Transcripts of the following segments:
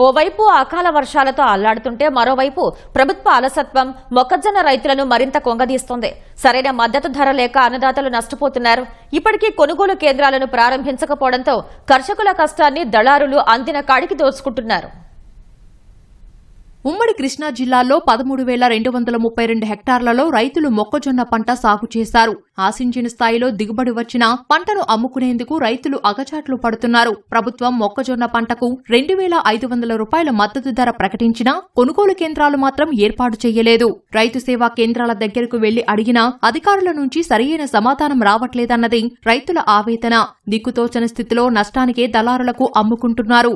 ఓవైపు అకాల వర్షాలతో అల్లాడుతుంటే మరోవైపు ప్రభుత్వ అలసత్వం మొక్కజొన్న రైతులను మరింత కొంగదీస్తోంది. సరైన మద్దతు ధర లేక అన్నదాతలు నష్టపోతున్నారు. ఇప్పటికీ కొనుగోలు కేంద్రాలను ప్రారంభించకపోవడంతో కర్షకుల కష్టాన్ని దళారులు అందిన కాడికి దోచుకుంటున్నారు. ఉమ్మడి కృష్ణా జిల్లాలో 13,232 హెక్టార్లలో రైతులు మొక్కజొన్న పంట సాగు చేశారు. ఆశించిన స్థాయిలో దిగుబడి వచ్చినా పంటను అమ్ముకునేందుకు రైతులు అగచాట్లు పడుతున్నారు. ప్రభుత్వం మొక్కజొన్న పంటకు 2,500 రూపాయల మద్దతు ధర ప్రకటించినా కొనుగోలు కేంద్రాలు మాత్రం ఏర్పాటు చేయలేదు. రైతు సేవా కేంద్రాల దగ్గరకు వెళ్లి అడిగినా అధికారుల నుంచి సరియైన సమాధానం రావట్లేదన్నది రైతుల ఆవేదన. దిక్కుతోచని స్థితిలో నష్టానికే దళారులకు అమ్ముకుంటున్నారు.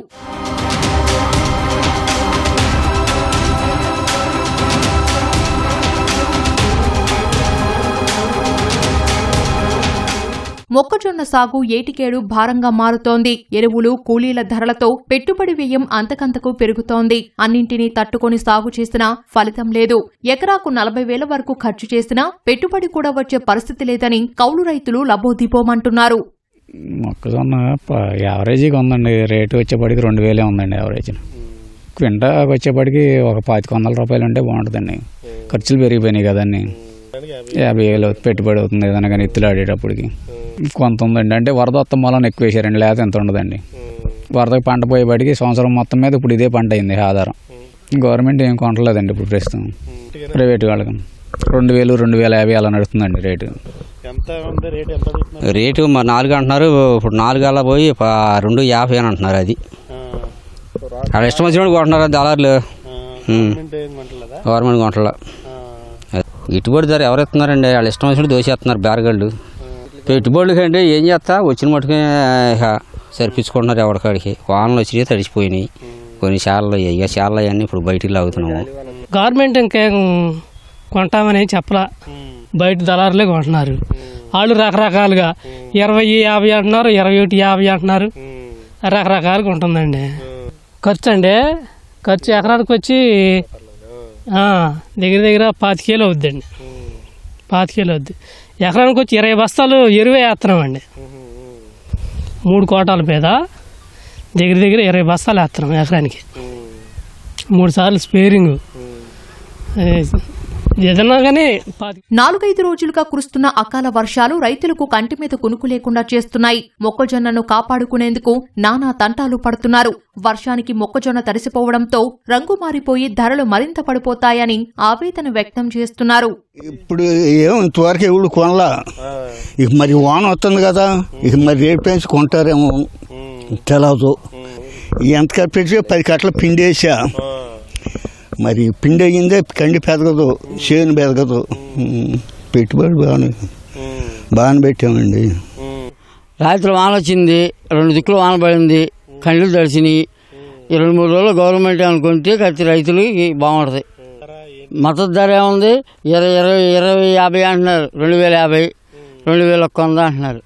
మొక్కజొన్న సాగు ఏటికేడు భారంగా మారుతోంది. ఎరువులు, కూలీల ధరలతో పెట్టుబడి వ్యయం అంతకంతకు పెరుగుతోంది. అన్నింటినీ తట్టుకొని సాగు చేసినా ఫలితం లేదు. ఎకరాకు 40,000 వరకు ఖర్చు చేసినా పెట్టుబడి కూడా వచ్చే పరిస్థితి లేదని కౌలు రైతులు లబోదిపోమంటున్నారు. మొక్కజొన్న యావరేజీగా ఉందండి. రేటు వచ్చేప్పటికి 2,000 ఉందండి యావరేజ్. క్వింటాకి వచ్చేప్పటికి ఒక 2,500 రూపాయలు ఉంటే బాగుంటుందండి. ఖర్చులు పెరిగిపోయినాయి కదండి. 50,000 పెట్టుబడి అవుతుంది ఏదైనా కానీ ఎత్తులు ఆడేటప్పటికి. కొంత ఉందండి. అంటే వరద వత్తం మూలం ఎక్కువ వేసారండి, లేకపోతే ఎంత ఉండదండి. వరదకి పంట పోయేపాటికి సంవత్సరం మొత్తం మీద ఇప్పుడు ఇదే పంట అయింది ఆధారం. గవర్నమెంట్ ఏం కొనలేదండి ఇప్పుడు ప్రస్తుతం. ప్రైవేట్ వాళ్ళకి 2,000, 2,050 అలా నడుస్తుందండి రేటు. రేటు 4 అంటున్నారు. ఇప్పుడు 4 అలా పోయి 2,50 అని అంటున్నారు. అది అలా ఇష్టం వచ్చినప్పుడు కొంటున్నారు దళారులు. గవర్నమెంట్ కొంటలా. గిట్టుబడి ధర ఎవరు ఇస్తున్నారండి? వాళ్ళు ఇష్టం వచ్చినప్పుడు దోసేస్తున్నారు బేరగాళ్ళు. పెట్టుబడులకి అంటే ఏం చేస్తా వచ్చిన మట్టుకే సరిపించుకుంటున్నారు ఎవరికాడికి. వానలు వచ్చి తడిచిపోయినాయి కొన్ని శాలలో. ఇక శాలలో అవన్నీ ఇప్పుడు బయటికి లాగుతున్నాము. గవర్నమెంట్ ఇంకేం కొంటామని చెప్పలా, బయట దళారులే కొంటున్నారు. వాళ్ళు రకరకాలుగా 20,50 అంటున్నారు, 21,50 అంటున్నారు. రకరకాలుగా ఉంటుందండి ఖర్చు. ఖర్చు ఎకరానికి వచ్చి దగ్గర దగ్గర 25,000 అవుద్దండి. 25,000 అవుద్ది. ఎకరానికి వచ్చి 20 బస్తాలు ఎరువే వేస్తున్నామండి. 3 కోటాల మీద దగ్గర దగ్గర 20 బస్తాలు వేస్తున్నాం ఎకరానికి. 3 సార్లు స్పేరింగ్ ఏదన్నా కానీ. 4-5 రోజులుగా కురుస్తున్న అకాల వర్షాలు రైతులకు కంటి మీద కునుకు లేకుండా చేస్తున్నాయి. మొక్కజొన్నను కాపాడుకునేందుకు నానా తంటాలు పడుతున్నారు. వర్షానికి మొక్కజొన్న తడిసిపోవడంతో రంగు మారిపోయి ధరలు మరింత పడిపోతాయని ఆవేదన వ్యక్తం చేస్తున్నారు. ఇప్పుడు ఇంతవరకు ఎవరు కొనలా. ఇక మరి వాన వస్తుంది కదా, ఇక మరి రేటు పెంచి కొంటారేమో తెలవదు. ఎంత కప్పించి 10 కట్టల పిండి వేసా. మరి పిండి అయ్యిందే కండి పెరగదు, చేను పెరగదు. పెట్టుబడి బాగానే పెట్టామండి. రాత్రి వాన వచ్చింది, 2 దిక్కులు వాన పడింది, కండ్లు తడిసినాయి. 2-3 రోజులు గవర్నమెంట్ అనుకుంటే ఖర్చు రైతులకి బాగుంటుంది. మద్దతు ధర ఏముంది? 20,50 అంటున్నారు. 2,050, 2,100 అంటున్నారు.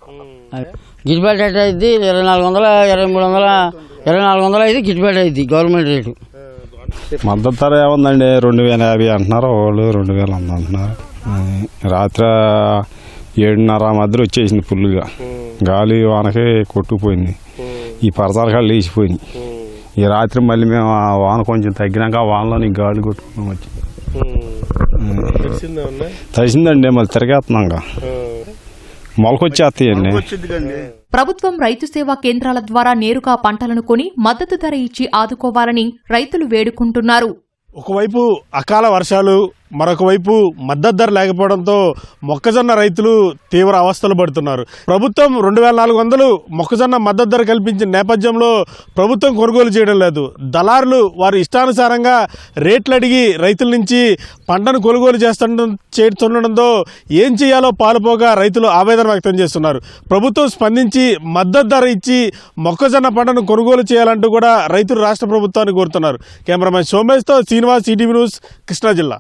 గిట్టుబాటు రేట్ అయింది 2,400, 2,300, 2,400 అయితే గిట్టుబాటు అయింది గవర్నమెంట్ రేటు. మద్దతు ధర ఏముందండి? 2,050 అంటున్నారు, వాళ్ళు 2,100 అంటున్నారు. రాత్రి 7:30 మధ్యలో వచ్చేసింది ఫుల్గా. గాలి వానకి కొట్టుకుపోయింది. ఈ పరదాలు లేచిపోయినాయి. ఈ రాత్రి మళ్ళీ మేము ఆ వాన కొంచెం తగ్గినాక వానలో గాలి కొట్టుకున్నాం వచ్చి తడిసిందండి. మళ్ళీ తిరగేస్తున్నాం, మొలకొచ్చేస్తాయండి. ప్రభుత్వం రైతు సేవా కేంద్రాల ద్వారా నేరుగా పంటలను కొని మద్దతు ధర ఇచ్చి ఆదుకోవాలని రైతులు వేడుకుంటున్నారు. ఒకవైపు అకాల వర్షాలు, మరొక వైపు మద్దతు ధర లేకపోవడంతో మొక్కజొన్న రైతులు తీవ్ర అవస్థలు పడుతున్నారు. ప్రభుత్వం 2,400 మొక్కజొన్న మద్దతు ధర కల్పించిన నేపథ్యంలో ప్రభుత్వం కొనుగోలు చేయడం లేదు. దళారులు వారి ఇష్టానుసారంగా రేట్లు అడిగి రైతుల నుంచి పంటను కొనుగోలు చేస్తుండడంతో ఏం చేయాలో పాలుపోగా రైతులు ఆవేదన వ్యక్తం చేస్తున్నారు. ప్రభుత్వం స్పందించి మద్దతు ధర ఇచ్చి మొక్కజొన్న పంటను కొనుగోలు చేయాలంటూ కూడా రైతులు రాష్ట్ర ప్రభుత్వాన్ని కోరుతున్నారు. కెమెరామెన్ సోమేష్తో శ్రీనివాస్, ఈటీవీ న్యూస్, కృష్ణా జిల్లా.